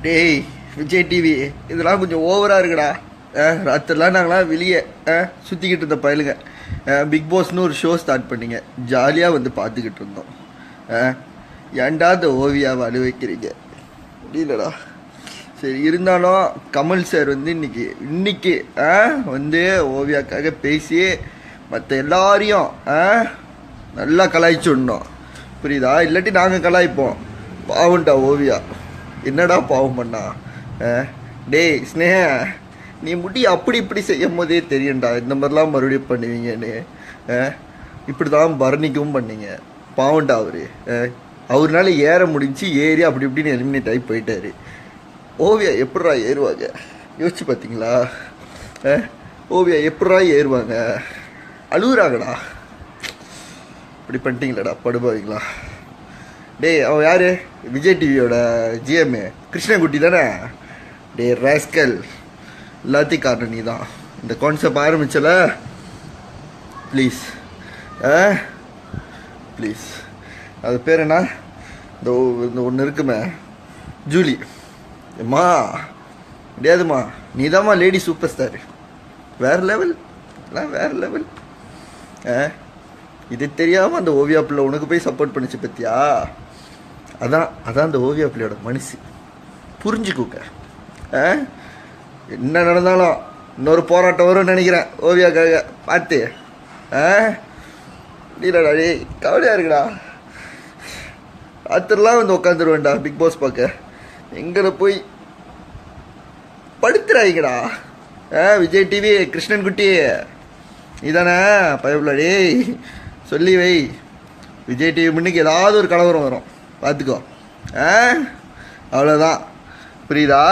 டேய் விஜய் டிவி இதெல்லாம் கொஞ்சம் ஓவராக இருக்குடா. ராத்திரிலாம் நாங்களாம் வெளியே சுற்றிக்கிட்டு இருந்த பயலுங்க. பிக் பாஸ்னு ஒரு ஷோ ஸ்டார்ட் பண்ணிங்க, ஜாலியாக வந்து பார்த்துக்கிட்டு இருந்தோம். ஏன்டா இந்த ஓவியாவை அழு வைக்கிறீங்க? முடியலடா. சரி, இருந்தாலும் கமல் சார் வந்து இன்னைக்கு வந்து ஓவியாக்காக பேசி மற்ற எல்லாரையும் நல்லா கலாய்ச்சி விடணும், புரியுதா? இல்லாட்டி நாங்கள் கலாய்ப்போம். பாவம்டா ஓவியா, என்னடா பாவம் பண்ணா? டேய் ஸ்னேக, நீ முடி அப்படி இப்படி செய்யும் போதே தெரியும்டா இந்த மாதிரிலாம் மறுபடியும் பண்ணுவீங்கன்னு. இப்படி தான் பரணிக்கும் பண்ணீங்க. பாவம்டா அவர்னால ஏற முடிஞ்சு ஏறி அப்படி இப்படின்னு எலிமினேட் ஆகி போயிட்டாரு. ஓவியா எப்படா ஏறுவாங்க யோசிச்சு பார்த்தீங்களா? ஓவியா எப்படா ஏறுவாங்க? அழுகுறாங்கடா. இப்படி பண்ணிட்டீங்களாடா படுபாவீங்களா? டேய் அவன் யார்? விஜய் டிவியோட ஜிஎம் கிருஷ்ணகுட்டி தானே? டே ராஸ்கல், எல்லாத்தையும் காரணம் நீ தான். இந்த கான்செப்ட் ஆரம்பிச்சல, ப்ளீஸ் ப்ளீஸ். அது பேர் என்ன? இந்த ஒன்று இருக்குமே, ஜூலி. ஏம்மா முடியாதும்மா, நீ தாம்மா லேடி சூப்பர் ஸ்டார். வேறு லெவல், வேறு லெவல். இது தெரியாமல் அந்த ஓவியா பிள்ளை உனக்கு போய் சப்போர்ட் பண்ணிச்சு பத்தியா? அதான் அந்த ஓவியா பிள்ளையோட மனசு. புரிஞ்சுக்கோங்க. என்ன நடந்தாலும் இன்னொரு போராட்டம் வரும்னு நினைக்கிறேன் ஓவியாக்காக. பார்த்து இல்லைடா, டேய் கவலையாக இருக்குடா. ராத்திரிலாம் வந்து உட்காந்துருவேன்டா பிக் பாஸ் பார்க்க. எங்களை போய் படுத்துறாங்கடா. விஜய் டிவி கிருஷ்ணன் குட்டி இதானே பயப்படாடி, சொல்லி வை. விஜய் டிவி முன்னுக்கு ஏதாவது ஒரு கலவரம் வரும், பார்த்துக்கோ. அவ்வளோதான், புரியுதா?